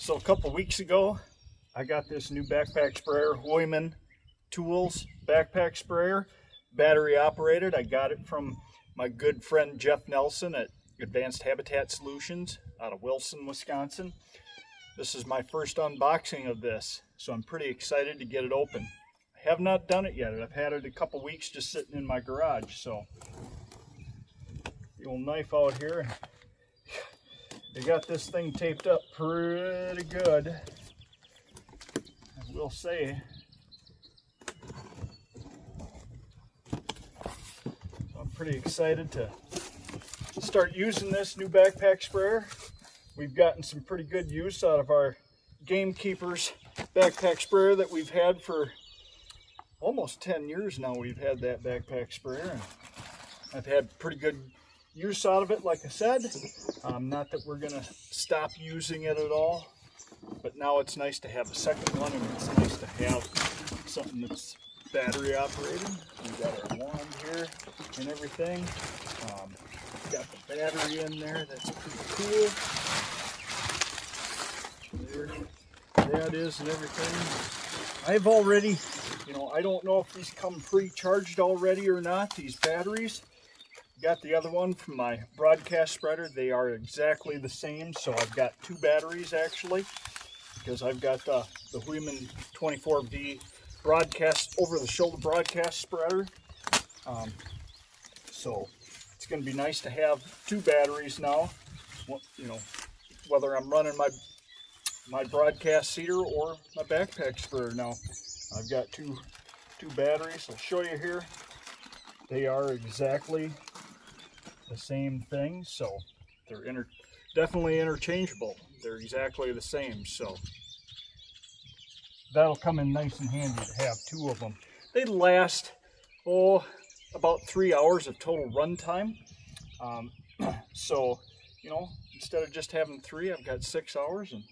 So a couple weeks ago, I got this new backpack sprayer, Hooyman Tools backpack sprayer, battery operated. I got it from my good friend Jeff Nelson at Advanced Habitat Solutions out of Wilson, Wisconsin. This is my first unboxing of this, so I'm pretty excited to get it open. I have not done it yet. I've had it a couple weeks just sitting in my garage, so the old knife out here. They got this thing taped up pretty good, I will say. So I'm pretty excited to start using this new backpack sprayer. We've gotten some pretty good use out of our Gamekeepers backpack sprayer that we've had for almost 10 years now. We've had that backpack sprayer, and I've had pretty good use out of it, like I said. Not that we're gonna stop using it at all, but now it's nice to have a second one, and it's nice to have something that's battery operated. We've got our wand here and everything. Got the battery in there. That's pretty cool. There that is and everything. I've already, I don't know if these come pre-charged already or not, these batteries. Got the other one from my broadcast spreader. They are exactly the same, so I've got two batteries actually, because I've got the Hooyman 24V broadcast, over-the-shoulder broadcast spreader. So it's going to be nice to have two batteries now. Whether I'm running my broadcast seeder or my backpack sprayer now. I've got two batteries. I'll show you here. They are exactly the same thing, so they're definitely interchangeable. They're exactly the same, so that'll come in nice and handy to have two of them. They last about 3 hours of total run time. So instead of just having 3, I've got 6 hours, and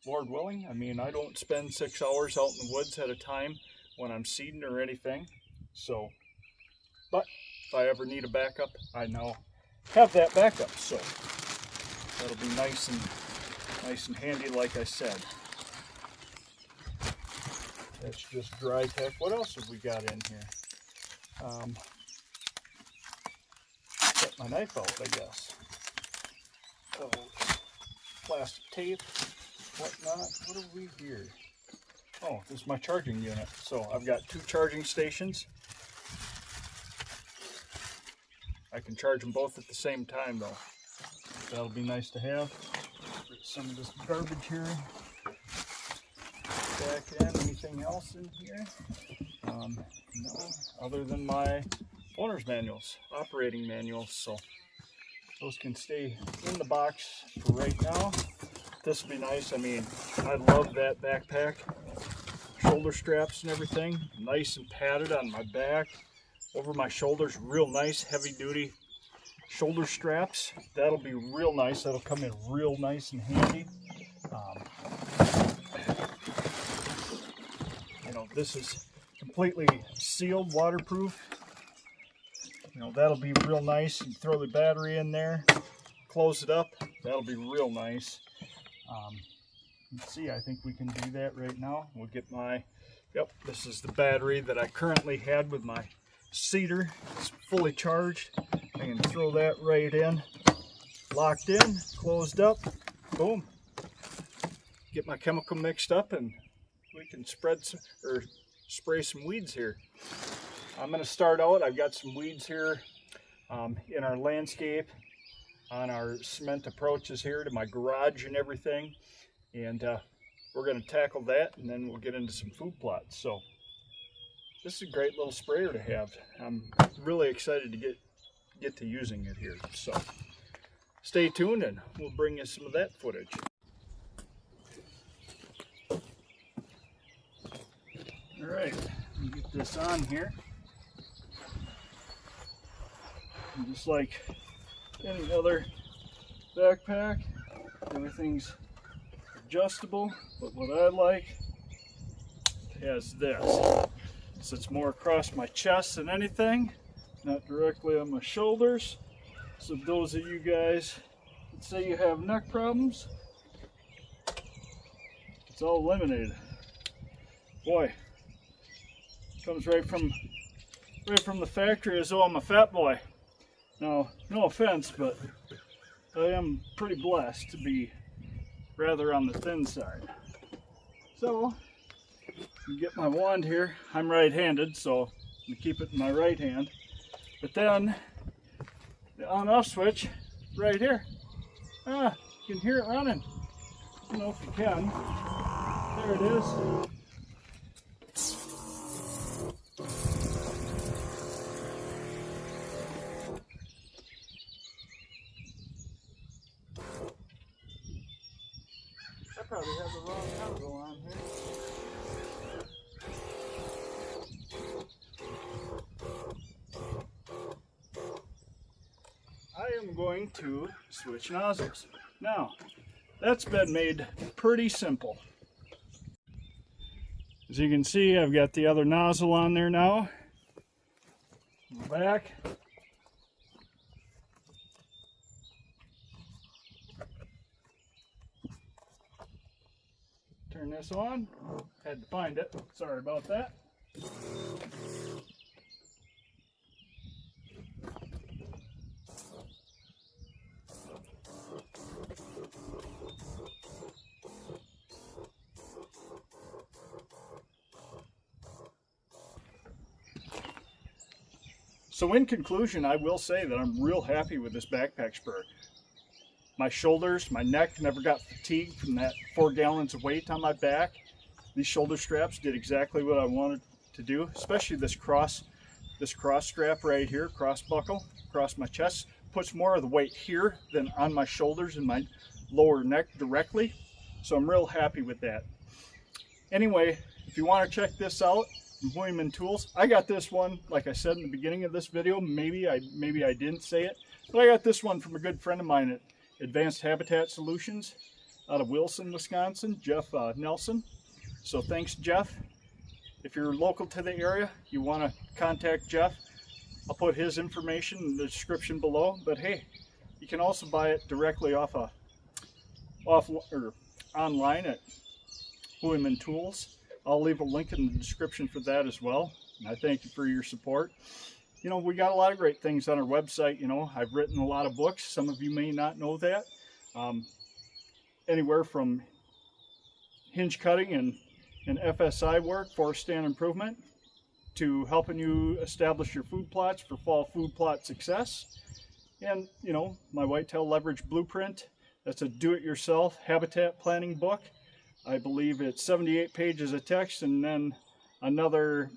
Lord willing, I don't spend 6 hours out in the woods at a time when I'm seeding or anything. So, but if I ever need a backup, I now have that backup. So that'll be nice and handy, like I said. That's just dry tech. What else have we got in here? Get my knife out, I guess. Oh, plastic tape, whatnot. What have we here? Oh, this is my charging unit. So I've got 2 charging stations. I can charge them both at the same time though. That'll be nice to have. Get some of this garbage here back in. Anything else in here? No, other than my owner's manuals, operating manuals. So those can stay in the box for right now. This will be nice. I love that backpack. Shoulder straps and everything, nice and padded on my back. Over my shoulders, real nice heavy duty shoulder straps. That'll be real nice. That'll come in real nice and handy. This is completely sealed, waterproof. That'll be real nice. You throw the battery in there, close it up. That'll be real nice. Let's see, I think we can do that right now. We'll get this is the battery that I currently had with my seeder. It's fully charged. I can throw that right in, locked in, closed up, boom. Get my chemical mixed up, and we can spray some weeds here. I'm going to start out. I've got some weeds here in our landscape, on our cement approaches here to my garage and everything, and we're going to tackle that, and then we'll get into some food plots. So this is a great little sprayer to have. I'm really excited to get to using it here. So stay tuned, and we'll bring you some of that footage. All right, let me get this on here. And just like any other backpack, everything's adjustable, but what I like, it has this. Sits more across my chest than anything, not directly on my shoulders. So those of you guys that say you have neck problems, It's all eliminated. Boy, comes right from the factory as though I'm a fat boy. Now, no offense, but I am pretty blessed to be rather on the thin side. So, you get my wand here. I'm right-handed, so I keep it in my right hand. But then, the on-off switch right here. You can hear it running. I don't know if you can. There it is. I probably have the wrong cargo on here. I am going to switch nozzles. Now, that's been made pretty simple. As you can see, I've got the other nozzle on there now. Back. Turn this on. Had to find it. Sorry about that. So in conclusion, I will say that I'm real happy with this backpack spur. My shoulders, my neck never got fatigued from that 4 gallons of weight on my back. These shoulder straps did exactly what I wanted to do, especially this cross strap right here, cross buckle, across my chest, puts more of the weight here than on my shoulders and my lower neck directly. So I'm real happy with that. Anyway, if you want to check this out, from Hooyman Tools. I got this one, like I said in the beginning of this video, maybe I didn't say it, but I got this one from a good friend of mine at Advanced Habitat Solutions out of Wilson, Wisconsin, Jeff Nelson. So thanks, Jeff. If you're local to the area, you want to contact Jeff, I'll put his information in the description below. But hey, you can also buy it directly online at Hooyman Tools. I'll leave a link in the description for that as well. And I thank you for your support. You know, we got a lot of great things on our website. You know, I've written a lot of books. Some of you may not know that. Anywhere from hinge cutting and FSI work, forest stand improvement, to helping you establish your food plots for fall food plot success. And, you know, my Whitetail Leverage Blueprint. That's a do-it-yourself habitat planning book. I believe it's 78 pages of text and then another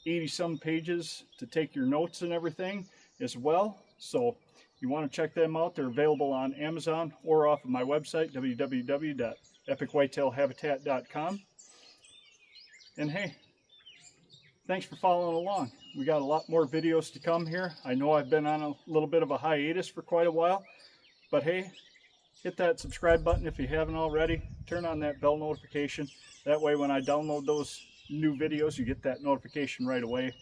80-some pages to take your notes and everything as well. So you want to check them out. They're available on Amazon or off of my website, www.epicwhitetailhabitat.com. And hey, thanks for following along. We got a lot more videos to come here. I know I've been on a little bit of a hiatus for quite a while, but hey, hit that subscribe button if you haven't already. Turn on that bell notification. That way when I download those new videos, you get that notification right away.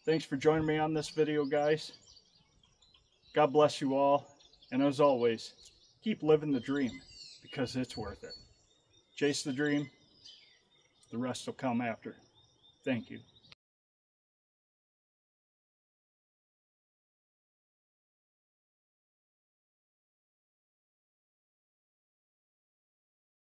Thanks for joining me on this video, guys. God bless you all. And as always, keep living the dream because it's worth it. Chase the dream. The rest will come after. Thank you.